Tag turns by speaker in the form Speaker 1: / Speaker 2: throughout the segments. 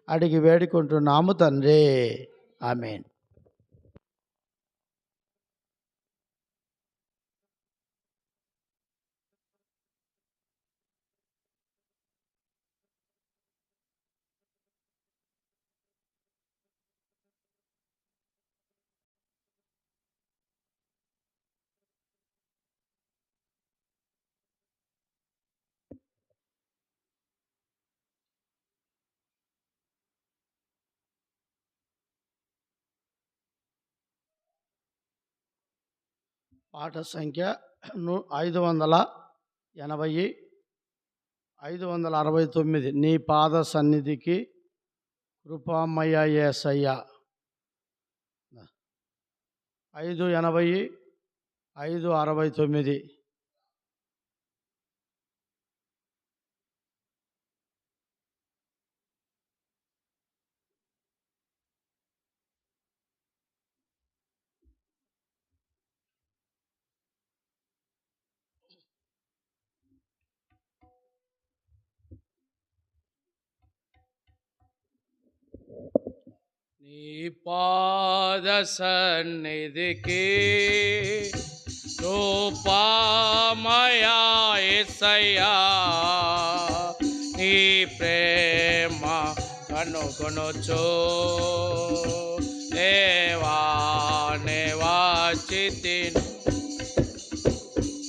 Speaker 1: అడిగి వేడుకుంటున్నాము తండ్రి. ఆమేన్. పాట సంఖ్య 580, 569. నీ పాద సన్నిధికి కృపామయ యేసయ్య. 580, 569. నీ పాద సన్నిధికి కృపామయ యేసయ్యా, నీ ప్రేమ కనుగొనుచు దేవా నివాచితిని.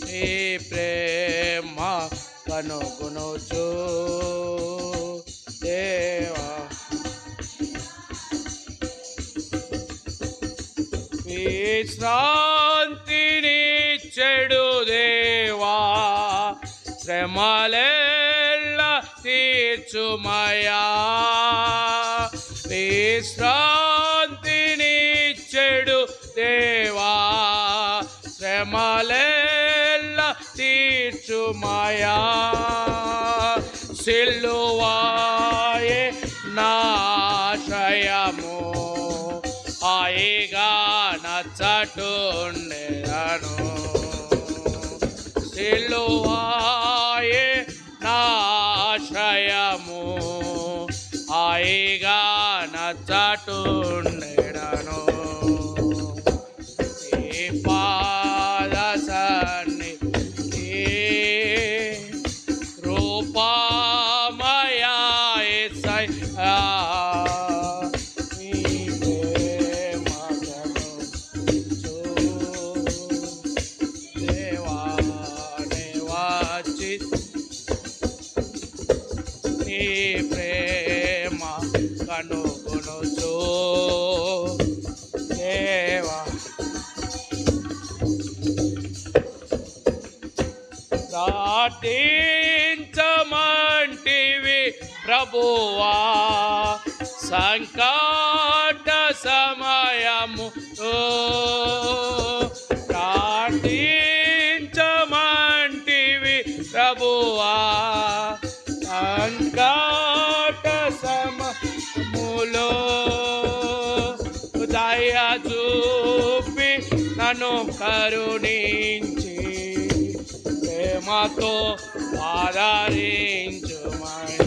Speaker 1: నీ ప్రేమ కనుగొనుచు దేవా విశ్రాంతిని చెడు దేవా, శ్రమలెల్ల తీర్చుమయా. విశ్రాంతిని చెడు దేవా, శ్రమలెల్ల తీర్చుమయా. సిలువాయే నాశ్రయము, హాయిగా నచ్చటుండెను. సిలువాయే నాశ్రయము, హాయిగా నచ్చటుండెను. ఈ పాద సన్నిధికి కృపామయ యేసయ్యా, కనుగొనుచు దేవా. ప్రార్థించమంటివి ప్రభువా, సంకట సమయము ప్రార్థించమంటివి ప్రభువా, సంకట సమయములో దయ చూపి నన్ను కరుణించి ప్రేమతో ఆదరించుమని.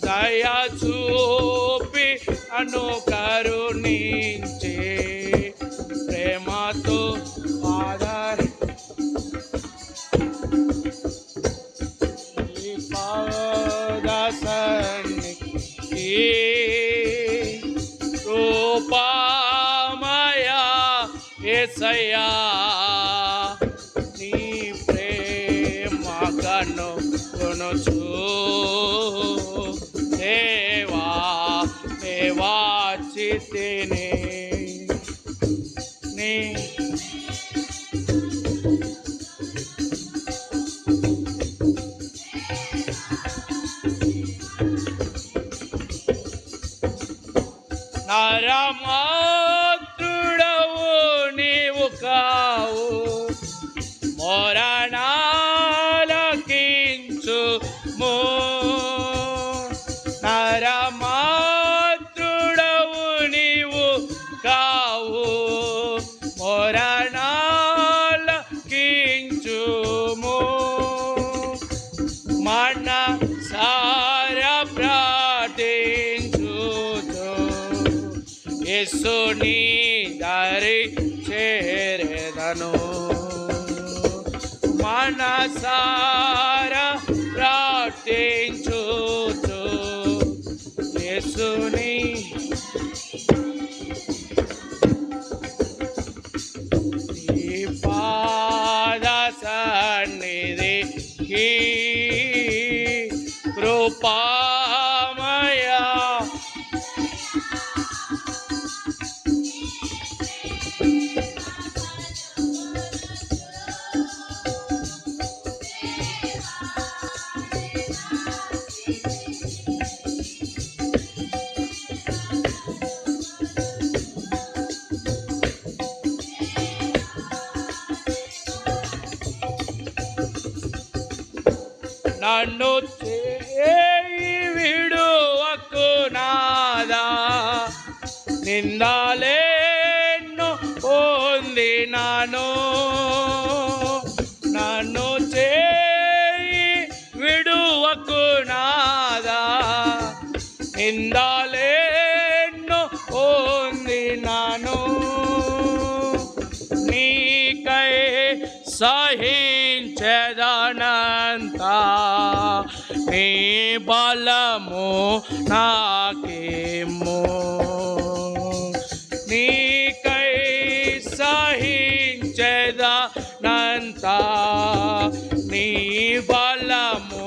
Speaker 1: దయ చూపి నన్ను కరుణించి ప్రేమతో కృపామయ యేసయ్యా, నీ ప్రేమ కనుగొనుచు దేవా నివాచితిని. నీ నరమాతృడవు నీవు కావు, మరణాలకించుము. నరమాతృడవు నీవు కావు, మరణాలకించుము. మనసార యేసుని దారి చేరెదను మనసారా ప్రార్థించుచు యేసుని ఈ పాద సన్నిధికి కృపామయ నన్ను చేయి విడువకు నాదా నిందాలేను పొందినాను నన్ను చేయి విడువకు నాదా నిందాలేను పొందినాను నీకై సహించదనంత నీ బలము నాకేమో నీకై సహించదనంత నీ బలము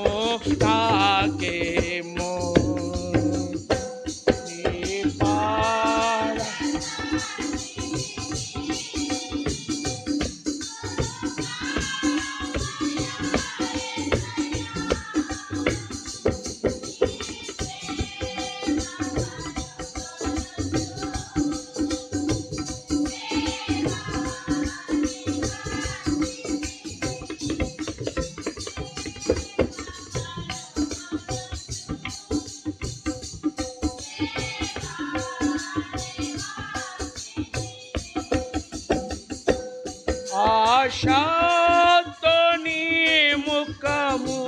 Speaker 1: నాకేమో నీ పాద ఆశతో నీ ముఖము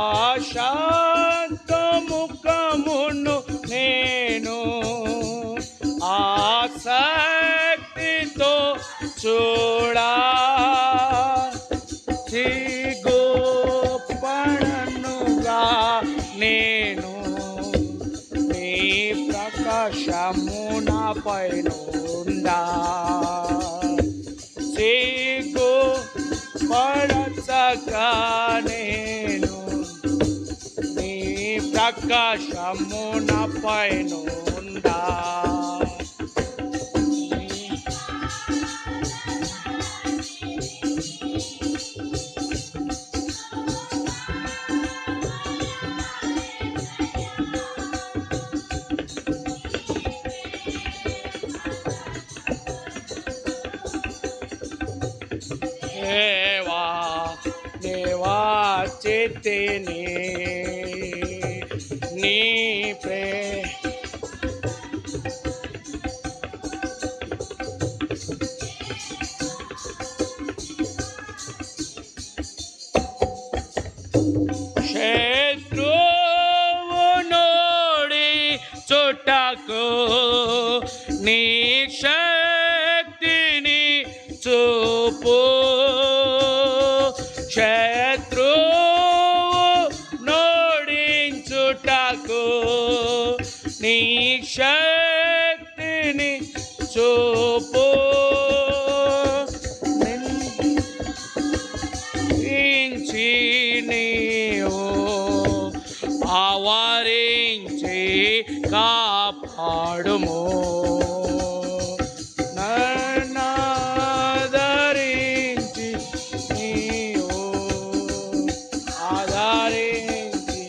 Speaker 1: ఆశతో ముఖమును నేను ఆసక్తితో చూడా సిగ్గుపడనుగా నేను నీ ప్రకాశము నాపై నుండా సిగ్గుపడచక నేను నీ ప్రకాశము నాపై నుండా దేవా దేవా చేతిని నీ శత్రువు నోడి చుట్టకు నీ శక్తిని చూపు శత్రువు నోడించుటకు నీ శక్తిని చూపు నించి నీవు ఆవరించి కాపాడుము నన్నదరించి నీవు ఆదరించి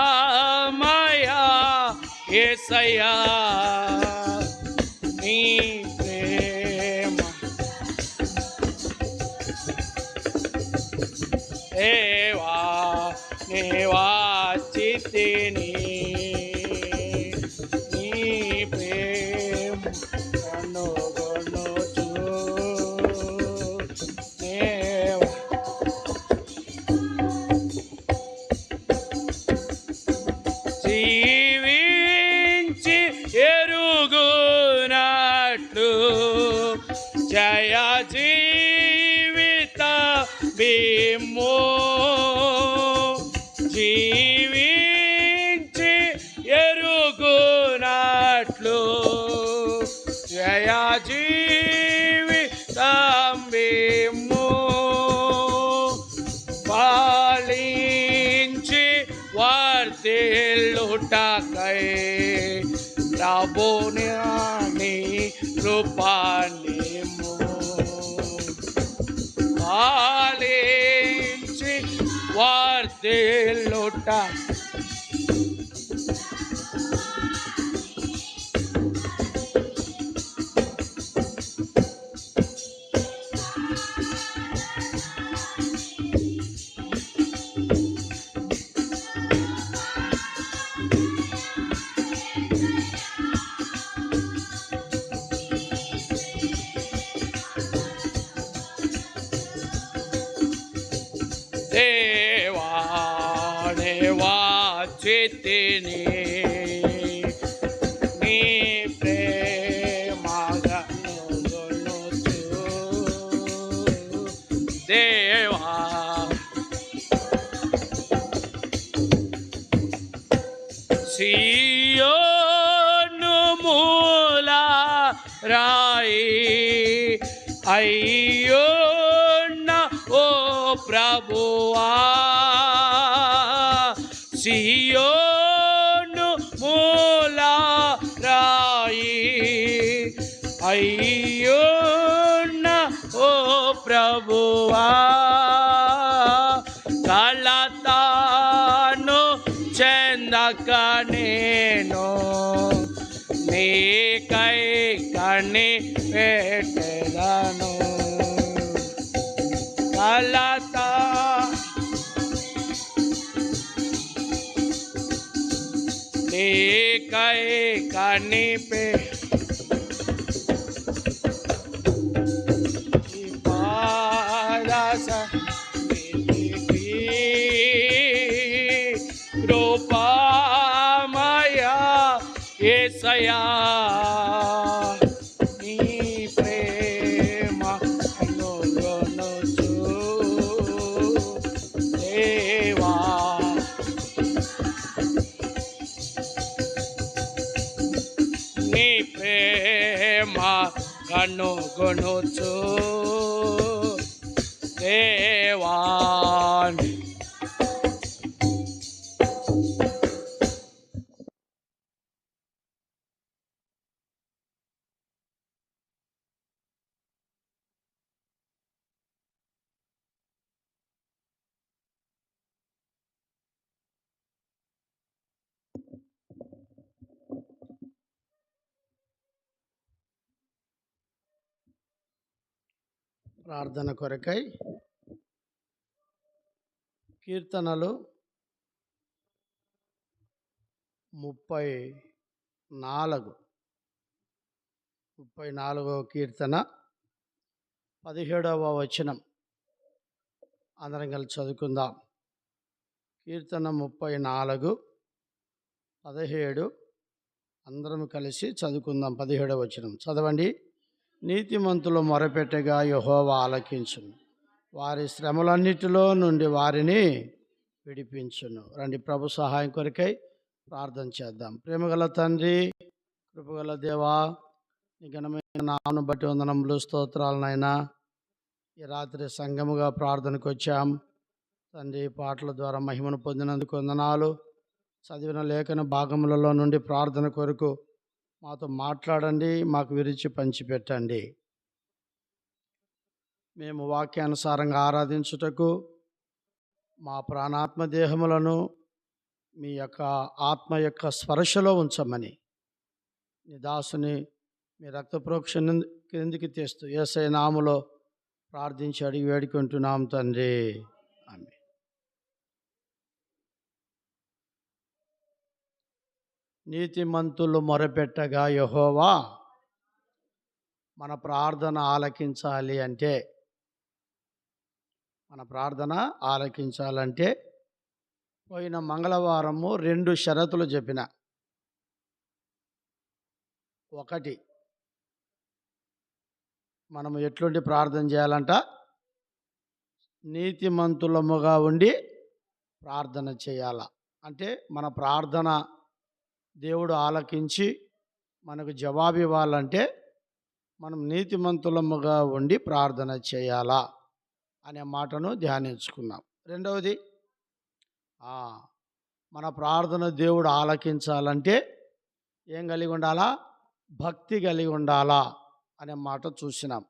Speaker 1: కృపామయా యేసయ్యా నీ ప్రేమ దేవా నీవా చితిని జీవించి ఎరుగునట్లు జయ జీవితం మేము పాలించి వర్ధిల్లుటకై ప్రభుని కృపణిము పాలించి వర్ధిల్లుట దేవానే వాచితిని నీ ప్రేమగనుగొనుచు దేవా సియోను మూల రాయి అయ్యో ప్రభువా సియోను మూల రాయి అయ్యోన్న ఓ ప్రభువా కలతాను చెందక నేను నీకై కని పెట్టెదను కలతా నీకై కనిపే పాదస కృపామయ యేసయ్యా నీ ప్రేమ అనుగొనుచు దేవా నీ ప్రేమ కనుగొనుచు దేవా
Speaker 2: ప్రార్థన కొరకై కీర్తనలు 34వ కీర్తన 17వ వచనం అందరం కలిసి చదువుకుందాం. కీర్తన 34:17 అందరం కలిసి చదువుకుందాం. 17వ వచనం చదవండి. నీతిమంతులు మొరపెట్టగా యెహోవా ఆలకించును, వారి శ్రమలన్నిటిలో నుండి వారిని విడిపించును. రండి, ప్రభు సహాయం కొరకై ప్రార్థన చేద్దాం. ప్రేమగల తండ్రి, కృపగల దేవా, నీ ఘనమైన నామమును బట్టి వందనములు, స్తోత్రాలు నాయనా. ఈ రాత్రి సంఘముగా ప్రార్థనకు వచ్చాం తండ్రి. పాటల ద్వారా మహిమను పొందినందుకు వందనాలు. చదివిన లేఖన భాగములలో నుండి ప్రార్థన కొరకు మాతో మాట్లాడండి, మాకు విరిచి పంచిపెట్టండి. మేము వాక్యానుసారంగా ఆరాధించుటకు మా ప్రాణాత్మ దేహములను మీ యొక్క ఆత్మ యొక్క స్పర్శలో ఉంచమని నీ దాసుని మీ రక్త ప్రోక్షణ క్రిందికి తెస్తూ యేసయ్య నామములో ప్రార్థించి అడిగి వేడుకుంటున్నాం తండ్రి, ఆమేన్. నీతిమంతులు మొరపెట్టగా యెహోవా మన ప్రార్థన ఆలకించాలి అంటే, మన ప్రార్థన ఆలకించాలంటే పోయిన మంగళవారము 2 షరతులు చెప్పిన. ఒకటి, మనము ఎట్లాంటి ప్రార్థన చేయాలంట? నీతిమంతులముగా ఉండి ప్రార్థన చేయాల. అంటే మన ప్రార్థన దేవుడు ఆలకించి మనకు జవాబు ఇవ్వాలంటే మనం నీతిమంతులముగా ఉండి ప్రార్థన చేయాలా అనే మాటను ధ్యానించుకున్నాం. రెండవది, మన ప్రార్థన దేవుడు ఆలకించాలంటే ఏం కలిగి ఉండాలా? భక్తి కలిగి ఉండాలా అనే మాట చూసినాం.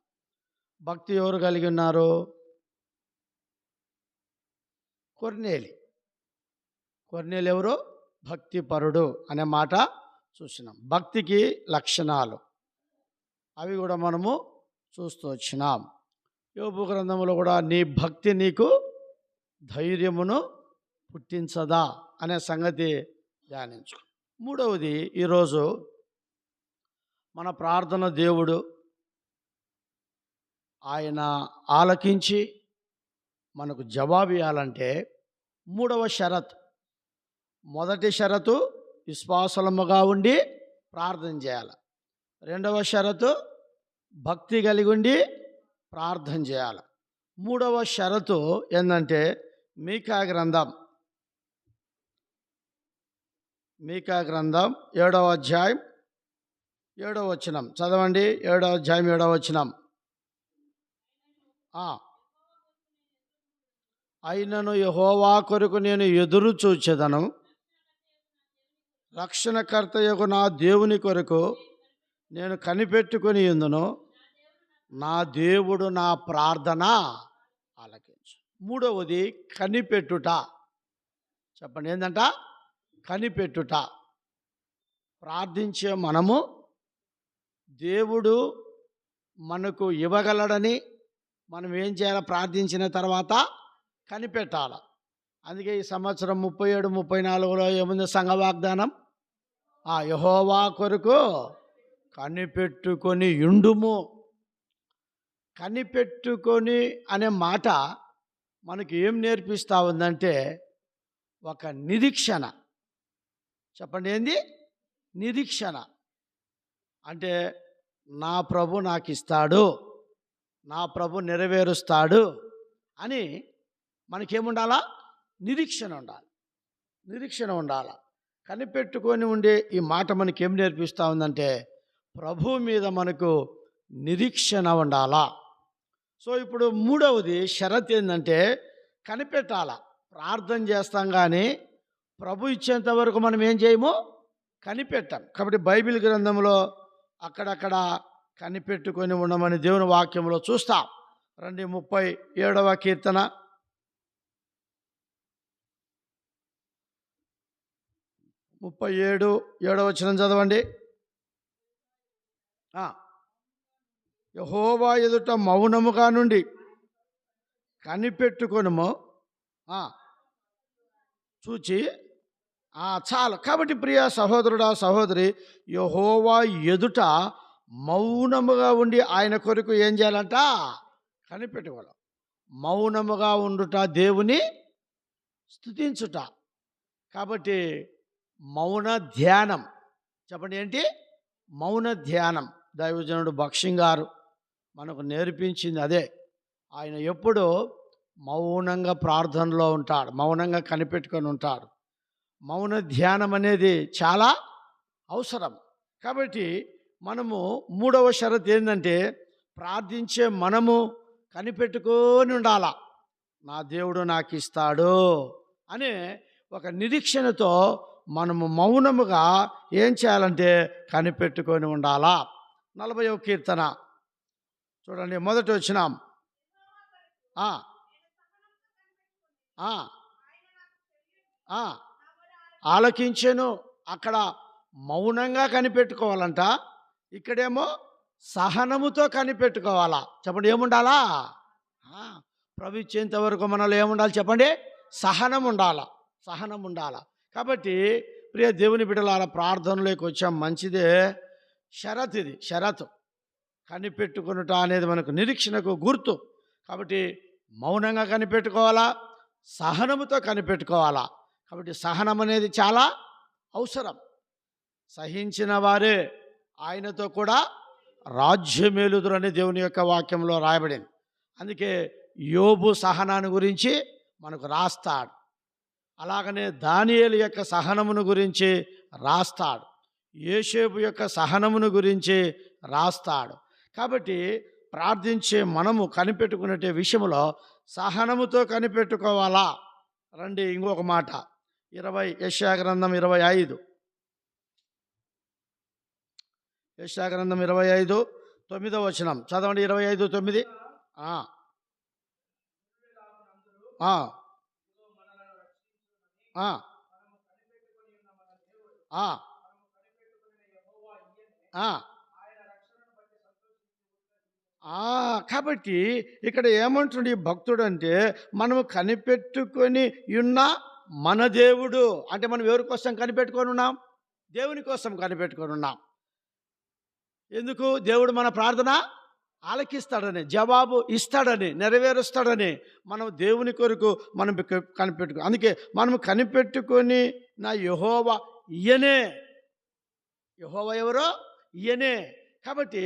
Speaker 2: భక్తి ఎవరు కలిగి ఉన్నారు? కొర్నేలి ఎవరు? భక్తిపరుడు అనే మాట చూసినాం. భక్తికి లక్షణాలు అవి కూడా మనము చూస్తూ వచ్చినాం. యోబు గ్రంథంలో కూడా నీ భక్తి నీకు ధైర్యమును పుట్టించదా అనే సంగతి ధ్యానించు. మూడవది, ఈరోజు మన ప్రార్థన దేవుడు ఆయన ఆలకించి మనకు జవాబు ఇవ్వాలంటే మూడవ షరతు. మొదటి షరతు విశ్వాసముగా ఉండి ప్రార్థన చేయాలి. రెండవ షరతు భక్తి కలిగి ఉండి ప్రార్థన చేయాలి. మూడవ షరతు ఏంటంటే మీకా గ్రంథం 7వ అధ్యాయం 7వ వచనం చదవండి. 7వ అధ్యాయం 7వ వచనం. అయినను యెహోవా కొరకు నేను ఎదురు చూచెదను, రక్షణకర్తయగు నా దేవుని కొరకు నేను కనిపెట్టుకొని ఉందును, నా దేవుడు నా ప్రార్థన ఆలకించు. మూడవది కనిపెట్టుట. చెప్పండి, ఏంటంట? కనిపెట్టుట. ప్రార్థించే మనము దేవుడు మనకు ఇవ్వగలడని మనం ఏం చేయాలి? ప్రార్థించిన తర్వాత కనిపెట్టాలి. అందుకే ఈ సంవత్సరం 37, 34లో ఏముంది? సంఘ వాగ్దానం, యెహోవా కొరకు కనిపెట్టుకొని యుండుము. కనిపెట్టుకొని అనే మాట మనకి ఏం నేర్పిస్తూ ఉందంటే ఒక నిరీక్షణ. చెప్పండి, ఏంది? నిరీక్షణ. అంటే నా ప్రభు నాకు ఇస్తాడు, నా ప్రభు నెరవేరుస్తాడు అని మనకేముండాలా? నిరీక్షణ ఉండాలి. కనిపెట్టుకొని ఉండే ఈ మాట మనకేం నేర్పిస్తూ ఉందంటే ప్రభు మీద మనకు నిరీక్షణ ఉండాలా. సో ఇప్పుడు మూడవది షరత్ ఏంటంటే కనిపెట్టాల. ప్రార్థన చేస్తాం కానీ ప్రభు ఇచ్చేంత వరకు మనం ఏం చేయము? కనిపెట్టాం. కాబట్టి బైబిల్ గ్రంథంలో అక్కడక్కడ కనిపెట్టుకొని ఉండమని దేవుని వాక్యంలో చూస్తాం. రండి, 37వ కీర్తన 37, 7వ వచనం చదవండి. యెహోవా ఎదుట మౌనముగా నుండి కనిపెట్టుకొనుము, చూచి చాలు. కాబట్టి ప్రియ సహోదరుడా, సహోదరి, యెహోవా ఎదుట మౌనముగా ఉండి ఆయన కొరకు ఏం చేయాలంట? కనిపెట్టుకోవాలి. మౌనముగా ఉండుట దేవుని స్తుతించుట. కాబట్టి మౌన ధ్యానం. చెప్పండి, ఏంటి? మౌన ధ్యానం. దైవజనుడు భక్సింగ్ గారు మనకు నేర్పించింది అదే. ఆయన ఎప్పుడూ మౌనంగా ప్రార్థనలో ఉంటాడు, మౌనంగా కనిపెట్టుకొని ఉంటాడు. మౌన ధ్యానం అనేది చాలా అవసరం. కాబట్టి మనము మూడవ షరతు ఏంటంటే ప్రార్థించే మనము కనిపెట్టుకొని ఉండాలా. నా దేవుడు నాకు ఇస్తాడు అనే ఒక నిరీక్షణతో మనము మౌనముగా ఏం చేయాలంటే కనిపెట్టుకొని ఉండాలా. 40వ కీర్తన చూడండి, మొదటి వచనం. ఆలకించెను. అక్కడ మౌనంగా కనిపెట్టుకోవాలంట, ఇక్కడేమో సహనముతో కనిపెట్టుకోవాలా. చెప్పండి, ఏముండాలా? ప్రభు ఇచ్చేంత వరకు మనలో ఏముండాలి? చెప్పండి, సహనం ఉండాలా. కాబట్టి ప్రియ దేవుని బిడ్డలారా, ప్రార్థనలోకి వచ్చాం, మంచిదే. షరతు కనిపెట్టుకునుట అనేది మనకు నిరీక్షణకు గుర్తు. కాబట్టి మౌనంగా కనిపెట్టుకోవాలా, సహనముతో కనిపెట్టుకోవాలా. కాబట్టి సహనం అనేది చాలా అవసరం. సహించిన వారే ఆయనతో కూడా రాజ్యమేలుదురు అని దేవుని యొక్క వాక్యంలో రాయబడింది. అందుకే యోబు సహనాన్ని గురించి మనకు రాస్తాడు. అలాగనే దానియేలు యొక్క సహనమును గురించి రాస్తాడు. యోసేపు యొక్క సహనమును గురించి రాస్తాడు. కాబట్టి ప్రార్థించే మనము కనిపెట్టుకునే విషయంలో సహనముతో కనిపెట్టుకోవాలా. రండి ఇంకొక మాట, యెషయా గ్రంథం 25, యెషయా గ్రంథం 25 9వ వచనం చదవండి. 25:9. కాబట్టి ఇక్కడ ఏమంటుండే ఈ భక్తుడు అంటే, మనము కనిపెట్టుకొని ఉన్న మన దేవుడు అంటే మనం ఎవరి కోసం కనిపెట్టుకొని ఉన్నాం? దేవుని కోసం కనిపెట్టుకొని ఉన్నాం. ఎందుకు? దేవుడు మన ప్రార్థన ఆలకిస్తాడని, జవాబు ఇస్తాడని, నెరవేరుస్తాడని మనం దేవుని కొరకు మనం కనిపెట్టుకో. అందుకే మనం కనిపెట్టుకొని నా యెహోవా ఈయనే. యెహోవా ఎవరో? ఈయనే. కాబట్టి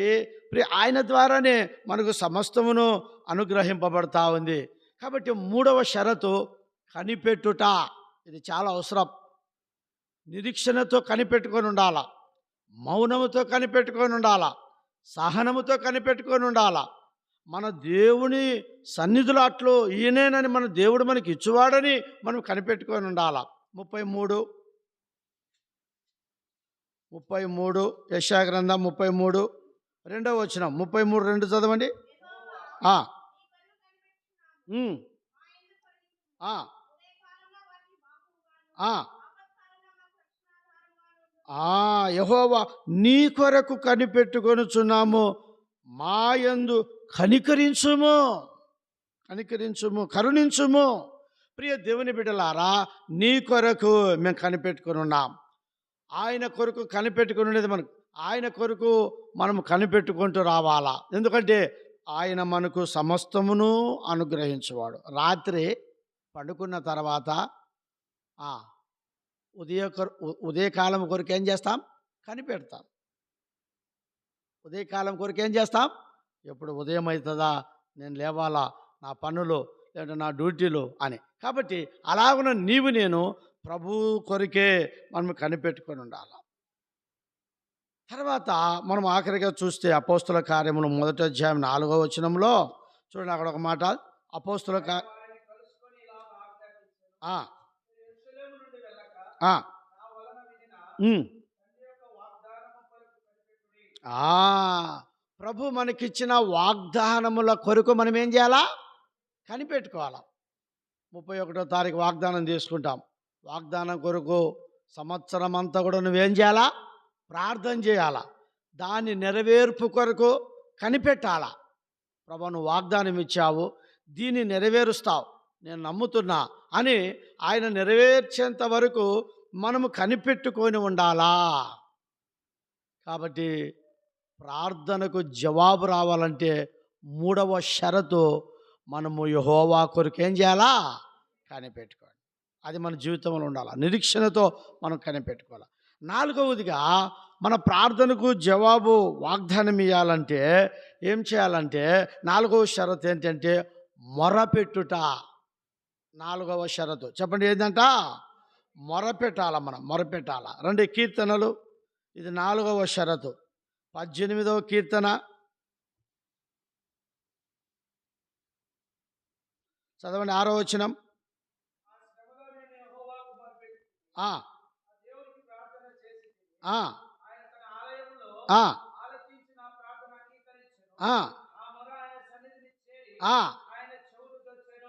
Speaker 2: ఆయన ద్వారానే మనకు సమస్తమును అనుగ్రహింపబడతా ఉంది. కాబట్టి 3వ షరతు కనిపెట్టుట. ఇది చాలా అవసరం. నిరీక్షణతో కనిపెట్టుకొని ఉండాలా, మౌనముతో కనిపెట్టుకొని ఉండాలా, సహనముతో కనిపెట్టుకొని ఉండాలా. మన దేవుని సన్నిధిలో అట్లు ఈయనేనని మన దేవుడు మనకి ఇచ్చువాడని మనం కనిపెట్టుకొని ఉండాలా. 33 యెషయా గ్రంథం 33 2వ వచనం. 33:2 చదవండి. యెహోవా నీ కొరకు కనిపెట్టుకొనుచున్నాము, మా యందు కనికరించుము, కరుణించుము. ప్రియ దేవుని బిడ్డలారా, నీ కొరకు మేము కనిపెట్టుకొని ఉన్నాం. ఆయన కొరకు కనిపెట్టుకుని ఉండేది మనకు. ఆయన కొరకు మనము కనిపెట్టుకుంటూ రావాలా. ఎందుకంటే ఆయన మనకు సమస్తమును అనుగ్రహించేవాడు. రాత్రి పండుకున్న తర్వాత ఉదయకాలం కొరకు ఏం చేస్తాం? కనిపెడతాం. ఉదయకాలం కొరకు ఏం చేస్తాం? ఎప్పుడు ఉదయం అవుతుందా, నేను లేవాలా, నా పనులు లేదంటే నా డ్యూటీలు అని. కాబట్టి అలాగున నీవు నేను ప్రభు కొరికే మనం కనిపెట్టుకొని ఉండాలి. తర్వాత మనం ఆఖరిగా చూస్తే అపోస్తుల కార్యములు 1వ అధ్యాయం 4వ వచనంలో చూడండి. అక్కడ ఒక మాట, అపోస్తుల ప్రభు మనకిచ్చిన వాగ్దానముల కొరకు మనం ఏం చేయాలా? కనిపెట్టుకోవాలా. 31వ తారీఖు వాగ్దానం తీసుకుంటాం. వాగ్దానం కొరకు సంవత్సరం అంతా కూడా నువ్వేం చేయాలా? ప్రార్థన చేయాలా. దాని నెరవేర్పు కొరకు కనిపెట్టాలా. ప్రభు నువ్వు వాగ్దానం ఇచ్చావు, దీన్ని నెరవేరుస్తావు, నేను నమ్ముతున్నా అని ఆయన నెరవేర్చేంత వరకు మనము కనిపెట్టుకొని ఉండాలా. కాబట్టి ప్రార్థనకు జవాబు రావాలంటే 3వ షరతు మనము యెహోవా కొరకు ఏం చేయాలా? కనిపెట్టుకోవాలి. అది మన జీవితంలో ఉండాలి. నిరీక్షణతో మనం కనిపెట్టుకోవాలి. 4వదిగా మన ప్రార్థనకు జవాబు వాగ్దానం ఇవ్వాలంటే ఏం చేయాలంటే 4వ షరతు ఏంటంటే మొరపెట్టుట. 4వ షరతు చెప్పండి ఏంటంట? మొరపెట్టాల. మనం మొరపెట్టాల. రండి కీర్తనలు, ఇది 4వ షరతు. 18వ కీర్తన చదవండి. 6వ వచనం.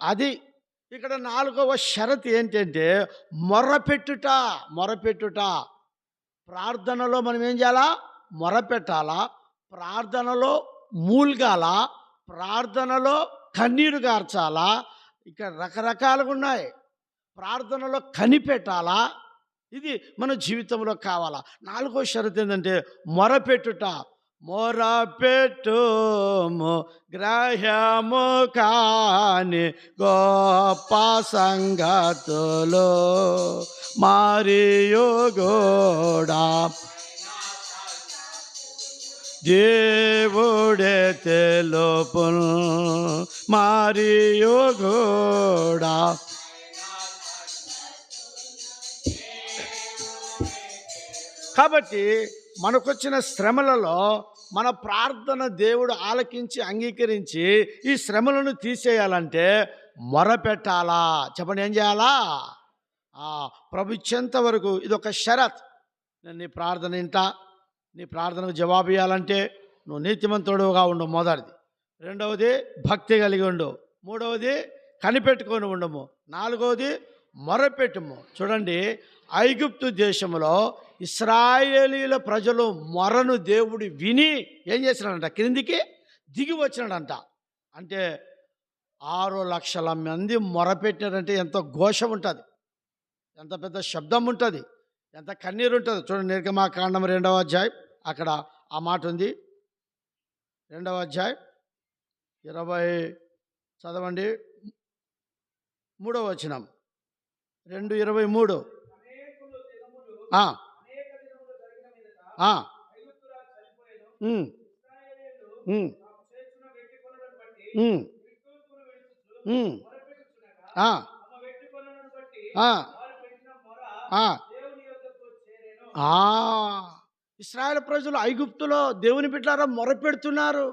Speaker 2: అది ఇక్కడ 4వ షరతు ఏంటంటే మొరపెట్టుట. ప్రార్థనలో మనం ఏం చేయాలా? మొరపెట్టాలా. ప్రార్థనలో మూల్గాలా. ప్రార్థనలో కన్నీరు గార్చాలా. ఇక్కడ రకరకాలుగా ఉన్నాయి. ప్రార్థనలో కనిపెట్టాలా. ఇది మన జీవితంలో కావాలా. 4వ షరతు ఏంటంటే మొరపెట్టుట. మొరపెట్టుము గ్రహము కాని గొప్ప సంగతులు మరియు గోడా దేవుడే తెలుపును మరియు కూడా కాబట్టి మనకొచ్చిన శ్రమలలో మన ప్రార్థన దేవుడు ఆలకించి అంగీకరించి ఈ శ్రమలను తీసేయాలంటే మొరపెట్టాలా. చెప్పండి, ఏం చేయాలా? ప్రభు ఇచ్చేంత వరకు ఇదొక షరత్. నేను నీ ప్రార్థన వింటా, నీ ప్రార్థనకు జవాబు ఇవ్వాలంటే నువ్వు నీతిమంతుడుగా ఉండు, మొదటిది. రెండవది భక్తి కలిగి ఉండు. మూడవది కనిపెట్టుకొని ఉండము. నాలుగవది మొరపెట్టుము. చూడండి, ఐగుప్తు దేశంలో ఇశ్రాయేలీల ప్రజలు మొరను దేవుడు విని ఏం చేసినాడంట? క్రిందికి దిగి వచ్చినాడంట. అంటే 6 లక్షల మంది మొరపెట్టినారంటే ఎంత ఘోష ఉంటుంది, ఎంత పెద్ద శబ్దం ఉంటుంది, ఎంత కన్నీరు ఉంటుంది. చూడండి, నిర్గమాకాండం 2వ అధ్యాయం, అక్కడ ఆ మాట ఉంది. 2వ అధ్యాయం 20 చదవండి, 3వ వచనం. 2:23. ఇశ్రాయేలు ప్రజలు ఐగుప్తులో దేవుని బిడ్డలారా మొరపెడుతున్నారు.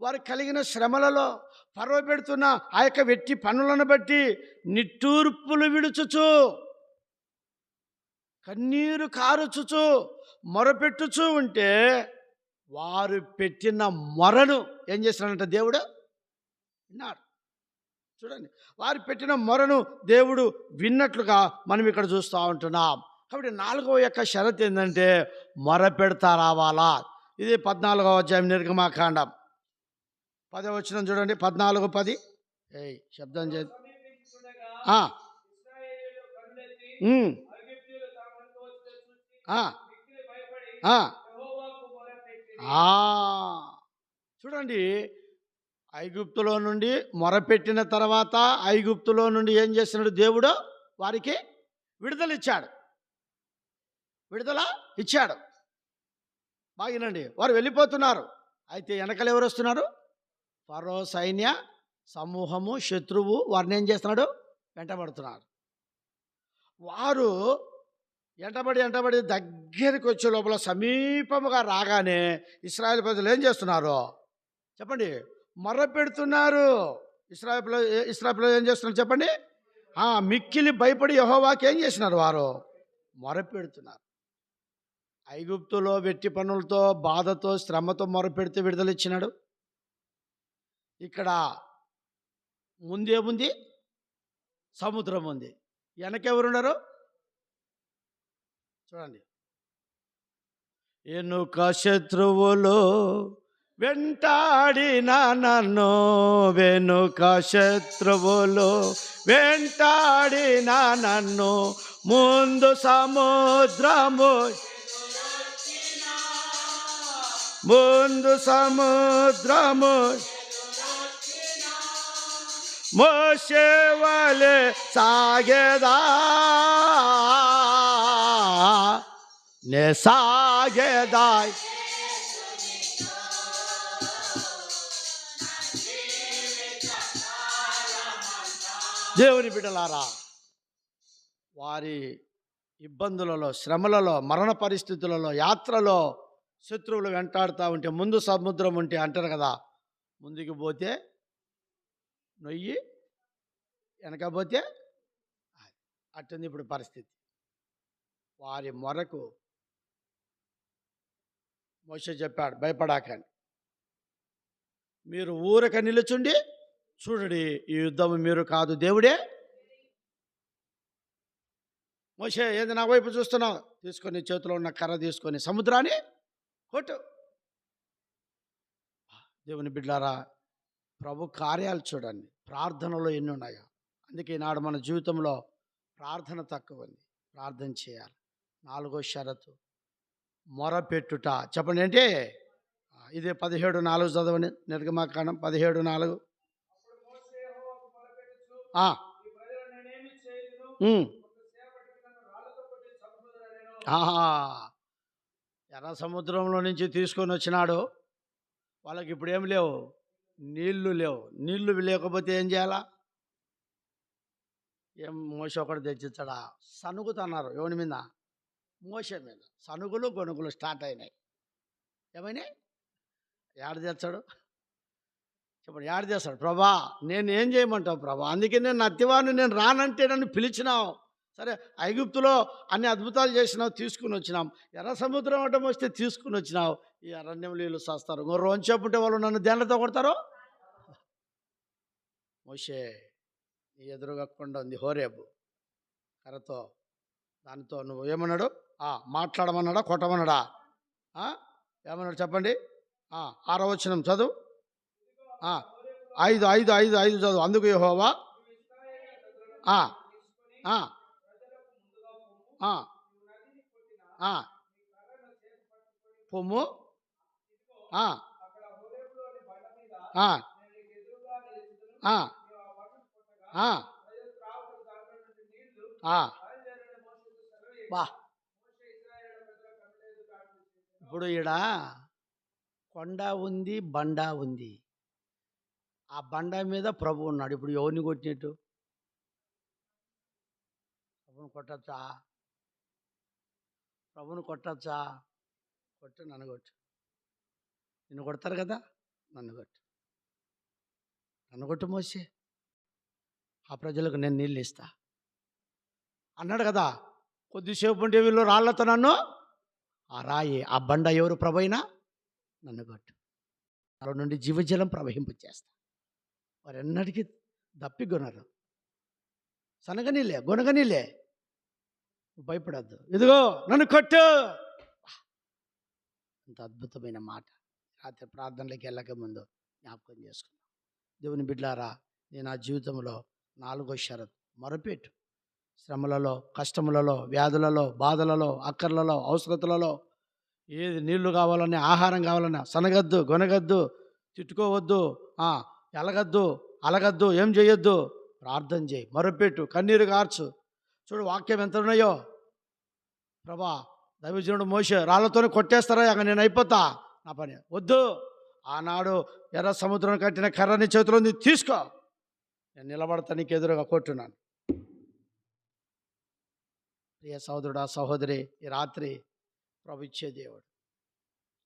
Speaker 2: వారు కలిగిన శ్రమలలో ఫరో పెడుతున్న ఆ యొక్క వెట్టి పనులను బట్టి నిట్టూర్పులు విడుచుచు, కన్నీరు కారుచుచు, మొరపెట్టుచూ ఉంటే వారు పెట్టిన మొరను ఏం చేస్తున్నాడంట? దేవుడు విన్నాడు. చూడండి, వారు పెట్టిన మొరను దేవుడు విన్నట్లుగా మనం ఇక్కడ చూస్తూ ఉంటున్నాం. కాబట్టి 4వ యొక్క షరత్ ఏంటంటే మొరపెడతా రావాలా. ఇది 14వ అధ్యాయం నిర్గమాకాండం 10వ వచనం చూడండి. 14:10. శబ్దం చేసి చూడండి, ఐగుప్తులో నుండి మొరపెట్టిన తర్వాత ఐగుప్తులో నుండి ఏం చేస్తున్నాడు? దేవుడు వారికి విడుదల ఇచ్చాడు. బాగినండి, వారు వెళ్ళిపోతున్నారు. అయితే వెనకలు ఎవరు వస్తున్నారు? ఫరో సైన్య సమూహము, శత్రువు వారిని ఏం చేస్తున్నాడు? వెంటబడుతున్నారు. వారు ఎంటబడి దగ్గరికి వచ్చే లోపల సమీపముగా రాగానే ఇశ్రాయేలు ప్రజలు ఏం చేస్తున్నారు? చెప్పండి, మొర్రపెడుతున్నారు. ఇశ్రాయేలు ఏం చేస్తున్నారు చెప్పండి? మిక్కిలి భయపడి యెహోవాకి ఏం చేసినారు? వారు మొరపెడుతున్నారు. ఐగుప్తులో వెట్టి పనులతో, బాధతో, శ్రమతో మొరపెడితే విడుదల ఇచ్చినాడు. ఇక్కడ ముందేముంది? సముద్రం ఉంది. వెనకెవరున్నారు? చూడండి, ఎనుక శత్రువులు వెంటాడిన నన్ను, వెనుక శత్రువులు వెంటాడిన నన్ను, ముందు సముద్రము మోషే వలె సాగేదా నే సాగేదా. దేవుని బిడ్డలారా, వారి ఇబ్బందులలో, శ్రమలలో, మరణ పరిస్థితులలో, యాత్రలో శత్రువులు వెంటాడుతూ ఉంటే, ముందు సముద్రం ఉంటే అంటారు కదా, ముందుకు పోతే నొయ్యి, వెనకపోతే అట్టుంది ఇప్పుడు పరిస్థితి. వారి మొరకు మోషే చెప్పాడు, భయపడాకండి, మీరు ఊరక నిలుచుండి చూడండి, ఈ యుద్ధం మీరు కాదు, దేవుడే. మోషే, ఏంది నా వైపు చూస్తున్నావు? తీసుకొని చేతిలో ఉన్న కర్ర తీసుకొని సముద్రాన్ని కొట్టు. దేవుని బిడ్డలారా, ప్రభు కార్యాలు చూడండి, ప్రార్థనలో ఎన్ని ఉన్నాయో. అందుకే ఈనాడు మన జీవితంలో ప్రార్థన తక్కువ ఉంది, ప్రార్థన చేయాలి. 4వ షరతు మొరపెట్టుట. చెప్పండి ఏంటి? ఇదే 17:4 చదవండి, నిర్గమాకాండం 17:4. ఎర్ర సముద్రంలో నుంచి తీసుకొని వచ్చినాడు. వాళ్ళకి ఇప్పుడు ఏం లేవు, నీళ్లు లేవు. నీళ్లు లేకపోతే ఏం చేయాలా? ఏం మోసే ఒకటి తెచ్చిచ్చాడా? సనుగుతున్నారు. ఎవరి మీద? మోసే మీద. సనుగులు గొనుగులు స్టార్ట్ అయినాయి. ఏమైనాయి? ఏడ తెచ్చాడు చెప్పండి, ఏడ చేస్తాడు? ప్రభా నేను ఏం చేయమంటావు ప్రభా? అందుకే నేను అత్తివాడిని, నేను రానంటే నన్ను పిలిచినావు. సరే, ఐగుప్తులో అన్ని అద్భుతాలు చేసినావు, తీసుకుని వచ్చినాం. ఎర్ర సముద్రం అడ్డం వస్తే తీసుకుని వచ్చినావు. ఈ అరణ్యం నీళ్ళు చేస్తారు. ఇంకో రోజు చెప్పుంటే వాళ్ళు నన్ను దేనితో కొడతారు. మోషే నీ ఎదురుగా కొండ ఉంది, హోరేబు కర్రతో, దానితో నువ్వు ఏమన్నాడు? మాట్లాడమన్నాడా, కొట్టమన్నాడా? ఏమన్నాడు చెప్పండి? 6వ వచనం చదువు. 5 చదువు. అందుకు యెహోవా పొమ్ము బా. ఇప్పుడు ఈడ కొండ ఉంది, బండ ఉంది. ఆ బండ మీద ప్రభు ఉన్నాడు. ఇప్పుడు ఎవరిని కొట్టినట్టు? ప్రభుని కొట్టచ్చా? ప్రభుని కొట్టచ్చా? కొట్టు, నన్ను కొట్టు. నిన్ను కొడతారు కదా, నన్ను కొట్టు. నన్ను కొట్టు మోసే, ఆ ప్రజలకు నేను నీళ్ళు ఇస్తా అన్నాడు కదా. కొద్దిసేపు ఉంటే వీళ్ళు రాళ్లతో నన్ను, ఆ రాయి, ఆ బండ ఎవరు? ప్రభు అయినా నన్ను కొట్టు, నాలో నుండి జీవజలం ప్రవహింపచేస్తా. వారు ఎన్నటికీ దప్పిగొనరు, సనగనీలే, గొనగనీలే. భయపడద్దు, ఇదిగో నన్ను కొట్టు. అంత అద్భుతమైన మాట. రాత్రి ప్రార్థనలోకి వెళ్ళక ముందు జ్ఞాపకం చేసుకున్నాం. దేవుని బిడ్డలారా, నేను ఆ జీవితంలో 4వ షరతు మొరపెట్టు. శ్రమలలో, కష్టములలో, వ్యాధులలో, బాధలలో, అక్కర్లలో, అవసరతలలో ఏది నీళ్లు కావాలన్నా, ఆహారం కావాలన్నా సనగద్దు, గొనగద్దు, తిట్టుకోవద్దు, ఎలగద్దు, అలగద్దు, ఏం చేయొద్దు. ప్రార్థన చేయి, మొరపెట్టు, కన్నీరు కార్చు. చూడు వాక్యం ఎంత ఉన్నాయో. ప్రభా, దైవజనుడు మోషే రాళ్లతోనే కొట్టేస్తారా, అక్కడ నేను అయిపోతా, నా పని వద్దు. ఆనాడు ఎర్ర సముద్రం కట్టిన కర్రని చేతిలో ఉంది, తీసుకో, నేను నిలబడతా, నీకు ఎదురుగా కొట్టున్నాను. ప్రియ సహోదరుడా, సహోదరి, ఈ రాత్రి ప్రభు ఇచ్చే దేవుడు,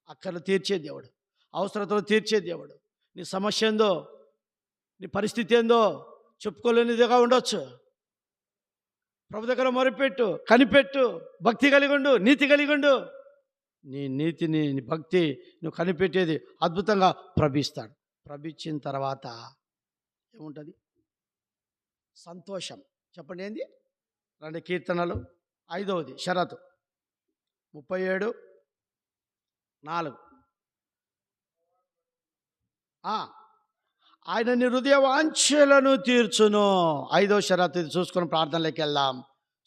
Speaker 2: అక్కర్లు తీర్చే దేవుడు, అవసరతలు తీర్చే దేవుడు. నీ సమస్య ఏందో, నీ పరిస్థితి ఏందో చెప్పుకోలేనిదిగా ఉండొచ్చు. ప్రభు దగ్గర మొరపెట్టు, కనిపెట్టు, భక్తి కలిగి ఉండు, నీతి కలిగి ఉండు. నీ నీతిని, నీ భక్తి నువ్వు కనిపెట్టేది అద్భుతంగా ప్రభిస్తాడు. ప్రభించిన తర్వాత ఏముంటుంది? సంతోషం. చెప్పండి ఏంది? 2 కీర్తనలు 5వది షరతు 37:4. ఆయన నీ హృదయ వాంఛలను తీర్చును. 5వ షరతు. ఇది చూసుకొని ప్రార్థనలోకి వెళ్దాం.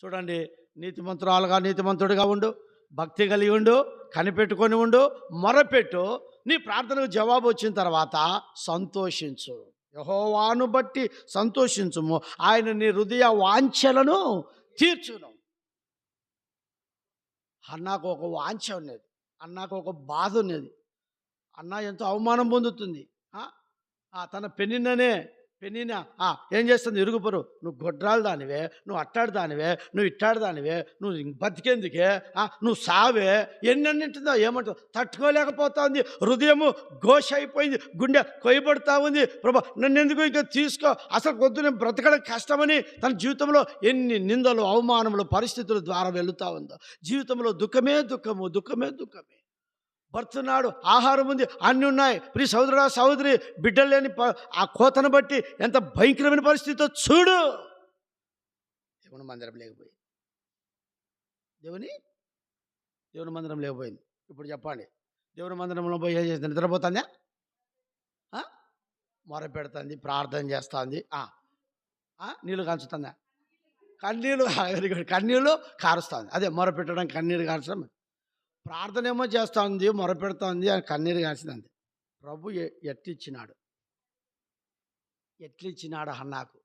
Speaker 2: చూడండి, నీతిమంతురాలుగా, నీతిమంతుడిగా ఉండు, భక్తి కలిగి ఉండు, కనిపెట్టుకొని ఉండు, మొరపెట్టు. నీ ప్రార్థనకు జవాబు వచ్చిన తర్వాత సంతోషించు. యెహోవాను బట్టి సంతోషించుము, ఆయన నీ హృదయ వాంఛలను తీర్చును. అన్నాకు ఒక వాంఛ ఉన్నది, అన్నాకు ఒక బాధ ఉన్నది. అన్న ఎంతో అవమానం పొందుతుంది. తన పెనిన ఏం చేస్తుంది? ఇరుగుపరు, నువ్వు గొడ్రాలు దానివే, నువ్వు అట్టాడు దానివే, నువ్వు ఇట్టాడు దానివే, నువ్వు బతికేందుకే, నువ్వు సావే, ఎన్నెన్నింటుందో ఏమంటావు? తట్టుకోలేకపోతా ఉంది, హృదయము ఘోష అయిపోయింది, గుండె కొయ్యబడుతూ ఉంది. ప్రభా, నన్ను ఎందుకు ఇక తీసుకో, అసలు కొద్దు నేను బ్రతకడం కష్టమని తన జీవితంలో ఎన్ని నిందలు, అవమానములు, పరిస్థితుల ద్వారా వెళుతూ ఉందో. జీవితంలో దుఃఖమే దుఃఖము, దుఃఖమే దుఃఖమే. భర్తున్నాడు, ఆహారం ఉంది, అన్నీ ఉన్నాయి. ప్రియ సహోదరుడా, సహోదరి, బిడ్డలు లేని ఆ కోతను బట్టి ఎంత భయంకరమైన పరిస్థితితో చూడు. దేవుని మందిరం లేకపోయింది, దేవుని మందిరం లేకపోయింది. ఇప్పుడు చెప్పండి, దేవుని మందిరంలో పోయి ఏం చేస్తుంది? నిద్రపోతుందా? మొర పెడుతుంది, ప్రార్థన చేస్తుంది, నీళ్ళు కాల్చుతుందా? కన్నీళ్ళు కారుస్తుంది. అదే మొర పెట్టడం, కన్నీరు కాల్చడం. ప్రార్థన ఏమో చేస్తూ ఉంది, మొరపెడతా ఉంది, కన్నీరు కాల్చింది. ప్రభు ఎట్లిచ్చినాడు హన్నాకు?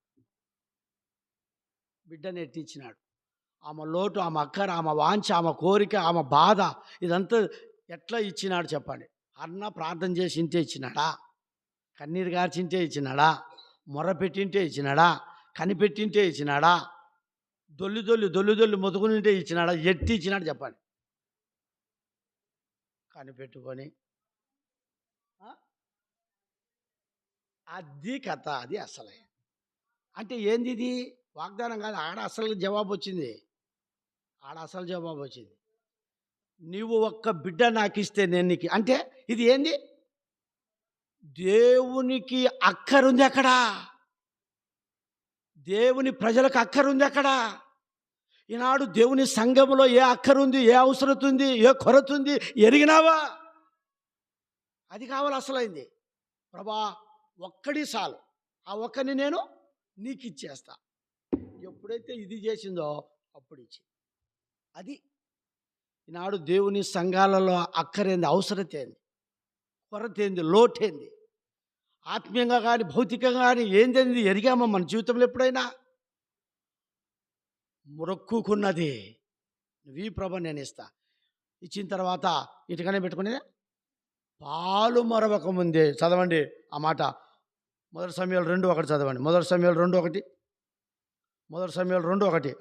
Speaker 2: బిడ్డను ఎట్టిచ్చినాడు. ఆమె లోటు, ఆమె అక్కర, ఆమె వాంఛ, ఆమె కోరిక, ఆమె బాధ, ఇదంతా ఎట్లా ఇచ్చినాడు చెప్పండి? అన్న ప్రార్థన చేసి ఇంతే ఇచ్చినాడా? కన్నీరు గార్చింటే ఇచ్చినాడా? మొర పెట్టింటే ఇచ్చినాడా? కనిపెట్టింటే ఇచ్చినాడా? దొల్లి మొదుకునింటే ఇచ్చినాడా? ఎట్టి ఇచ్చినాడు చెప్పండి. కనిపెట్టుకొని అది కథ, అది అసలే. అంటే ఏంది ఇది? వాగ్దానం కాదు, ఆడ అసలు జవాబు వచ్చింది. నీవు ఒక్క బిడ్డ నాకు ఇస్తే నేను నీకు, అంటే ఇది ఏంది? దేవునికి అక్కరుంది అక్కడ, దేవుని ప్రజలకు అక్కరుంది అక్కడ. ఈనాడు దేవుని సంఘములో ఏ అక్కరుంది, ఏ అవసరత ఉంది, ఏ కొరత ఉంది ఎరిగినావా? అది కావాలి అసలైంది. ప్రభా ఒక్కడి చాలు, ఆ ఒక్కని నేను నీకు ఇచ్చేస్తా. ఎప్పుడైతే ఇది చేసిందో అప్పుడు ఇచ్చి, అది ఈనాడు దేవుని సంఘాలలో అక్కరేంది, అవసరత ఏంది, కొరత ఏంది, లోటేంది, ఆత్మీయంగా కానీ భౌతికంగా కానీ ఏంది ఎరిగామా మన జీవితంలో? ఎప్పుడైనా మొక్కుకున్నది నువ్వు ఈ ప్రభ నేను ఇస్తా, ఇచ్చిన తర్వాత ఇటుకనే పెట్టుకునేది. పాలు మరవక ముందే చదవండి ఆ మాట. 1 సమూయేలు 2:1 చదవండి. 1 సమూయేలు 2:1. 1 సమూయేలు 2:1.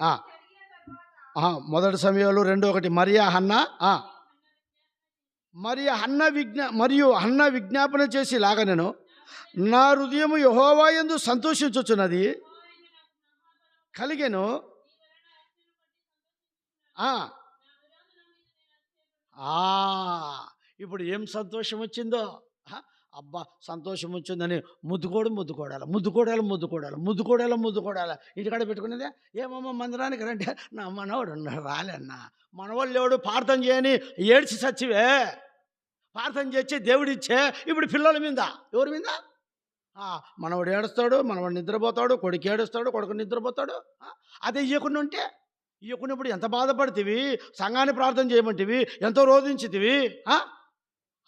Speaker 2: 1 సమూయేలు 2:1. మరియు హన్న విజ్ఞాపన చేసి లాగా నేను, నా హృదయము యెహోవా యందు సంతోషించుచున్నది, కలిగెను. ఇప్పుడు ఏం సంతోషం వచ్చిందో? అబ్బా సంతోషం వచ్చిందని ముద్దుకోడాలి. ఇంటికాడ పెట్టుకునేదే. ఏమమ్మా మందిరానికి రంటే, నా మనవాడు రాలేన్నా, మనవాళ్ళు ఎవడు ప్రార్థన చేయని ఏడ్చి సచ్చివే, ప్రార్థన చేస్తే దేవుడిచ్చే. ఇప్పుడు పిల్లల మీద, ఎవరి మీద? మనవాడు ఏడుస్తాడు, మనవాడు నిద్రపోతాడు, కొడుకు ఏడుస్తాడు, కొడుకు నిద్రపోతాడు. అదే ఇవ్వకుండా ఉంటే, ఇవ్వకున్నప్పుడు ఎంత బాధపడుతుంది. సంఘాన్ని ప్రార్థన చేయమంటివి, ఎంతో రోధించితివి.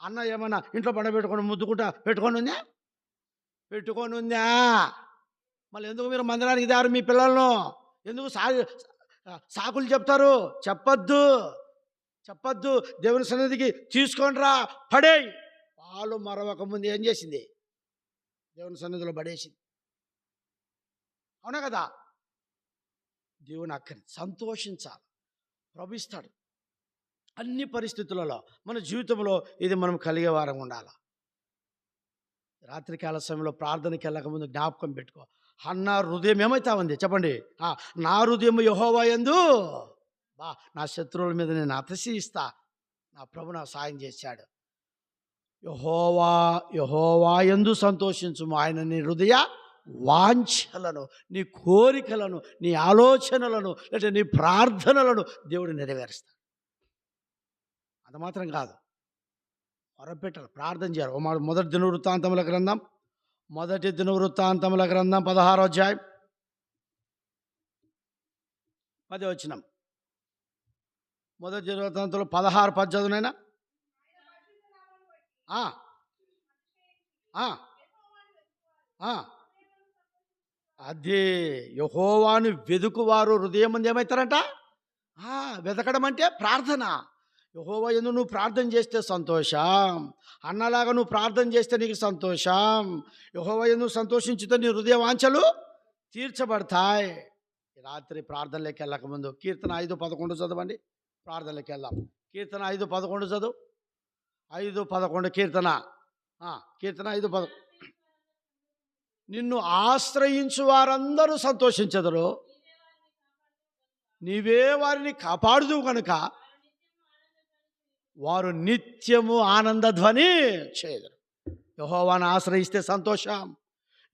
Speaker 2: అన్న ఏమన్నా ఇంట్లో పండబెట్టుకొని ముద్దుకుంటా పెట్టుకొని ఉందా? మళ్ళీ ఎందుకు మీరు మందిరానికి దారు మీ పిల్లలను ఎందుకు సాకులు చెప్తారు? చెప్పద్దు. దేవుని సన్నిధికి తీసుకొని రా, పడేయి. పాలు మరవక ముందు ఏం చేసింది? దేవుని సన్నిధిలో పడేసింది. అవునా కదా? దేవుని అక్కడి సంతోషించాలి, ప్రభిస్తాడు అన్ని పరిస్థితులలో. మన జీవితంలో ఇది మనం కలిగే వారం ఉండాలి. రాత్రికాల సమయంలో ప్రార్థనకి వెళ్ళకముందు జ్ఞాపకం పెట్టుకో, అన్న హృదయం ఏమైతా ఉంది చెప్పండి. నా హృదయం యెహోవా యందు, నా శత్రువుల మీద నేను అతిశయిస్తా, నా ప్రభు నాకు సాయం చేశాడు. యెహోవా యందు సంతోషించుము, ఆయన నీ హృదయ వాంఛలను, నీ కోరికలను, నీ ఆలోచనలను, లేకపోతే నీ ప్రార్థనలను దేవుడు నెరవేరుస్తాడు. అంత మాత్రం కాదు, మొరపెట్టాలి, ప్రార్థన చేయాలి. మొదటి దినవృత్తాంతముల గ్రంథం 16వ అధ్యాయం 10వ వచనం. మొదటి దినవృత్తాంతంలో 16:10 చదువునైనా. అదే యెహోవాను వెదుకువారు హృదయం ముందు ఏమవుతారంట? వెతకడం అంటే ప్రార్థన. యెహోవా యందు నువ్వు ప్రార్థన చేస్తే సంతోషం. అన్నలాగా నువ్వు ప్రార్థన చేస్తే నీకు సంతోషం. యెహోవా యందు సంతోషించితే నీ హృదయ వాంఛలు తీర్చబడతాయి. రాత్రి ప్రార్థనలోకి వెళ్ళకముందు కీర్తన 5:11 చదవండి. ప్రార్థనలోకి వెళ్దాం. కీర్తన 5:11 చదువు. 5:11 కీర్తన 5:11. నిన్ను ఆశ్రయించు వారందరూ సంతోషించెదరు, నీవే వారిని కాపాడుదువు కనుక వారు నిత్యము ఆనందధ్వని చేయరు. యెహోవాను ఆశ్రయిస్తే సంతోషం,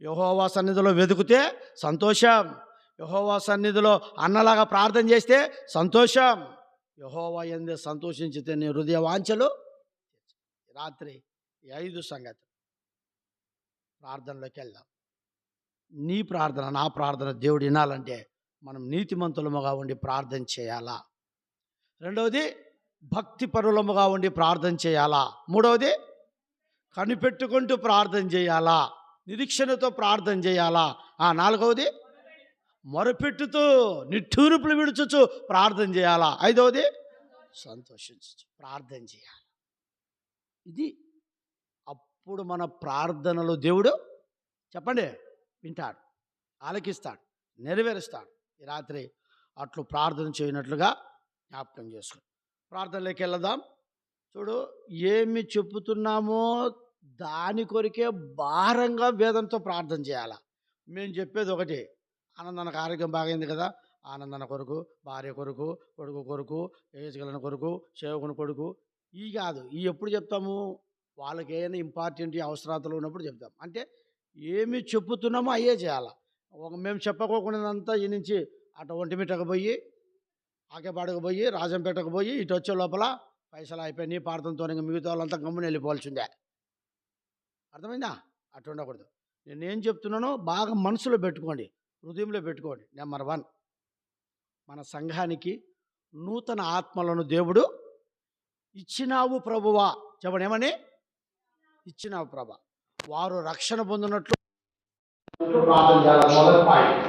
Speaker 2: యెహోవా సన్నిధిలో వెతుకుతే సంతోషం, యెహోవా సన్నిధిలో అన్నలాగా ప్రార్థన చేస్తే సంతోషం, యెహోవా యందే సంతోషించితే నీ హృదయ వాంఛలు. రాత్రి 5 సంగతి ప్రార్థనలోకి వెళ్దాం. నీ ప్రార్థన, నా ప్రార్థన దేవుడు వినాలంటే మనం నీతిమంతులముగా ఉండి ప్రార్థన చేయాలా. రెండవది భక్తి పరులముగా ఉండి ప్రార్థన చేయాలా. మూడవది కనిపెట్టుకుంటూ ప్రార్థన చేయాలా, నిరీక్షణతో ప్రార్థన చేయాలా. నాలుగవది మొరపెట్టుతూ నిట్టూర్పులు విడుచుచు ప్రార్థన చేయాలా. ఐదవది సంతోషించు ప్రార్థన చేయాలి. ఇది అప్పుడు మన ప్రార్థనలు దేవుడు చెప్పండి వింటాడు, ఆలకిస్తాడు, నెరవేరుస్తాడు. ఈ రాత్రి అట్లు ప్రార్థన చేయనట్లుగా జ్ఞాపకం చేసుకోండి. ప్రార్థనలోకి వెళదాం. చూడు, ఏమి చెప్పుతున్నామో దాని కొరికే భారంగా వేదంతో ప్రార్థన చేయాలా. మేము చెప్పేది ఒకటి, ఆనందానికి ఆరోగ్యం బాగైంది కదా, ఆనందన కొరకు, భార్య కొరకు, కొడుకు కొరకు, ఏజగలన కొరకు, సేవకుని కొడుకు, ఈ కాదు. ఈ ఎప్పుడు చెప్తాము? వాళ్ళకి ఏమైనా ఇంపార్టెంట్ అవసరాలు ఉన్నప్పుడు చెప్తాం. అంటే ఏమి చెప్పుతున్నామో అయ్యే చేయాలి. మేము చెప్పకోకుండానంతా ఈ నుంచి అటు ఒంటిమిట్టకు పోయి, ఆకేపాడుకు పోయి, రాజంపేటకు పోయి, ఇటు వచ్చే లోపల పైసలు అయిపోయి ప్రార్థనతో ఇంకా మిగతా వాళ్ళంతా గమ్మున వెళ్ళిపోవాల్సిందే. అర్థమైందా? అటు ఉండకూడదు. నేనేం చెప్తున్నానో బాగా మనసులో పెట్టుకోండి, హృదయంలో పెట్టుకోండి. నెంబర్ 1, మన సంఘానికి నూతన ఆత్మలను దేవుడు ఇచ్చినావు ప్రభువా. చెప్పండి, ఏమని? ఇచ్చినావు ప్రభా. వారు రక్షణ పొందినట్లు ప్రార్థన చేయాలి. మొదటి పాయింట్.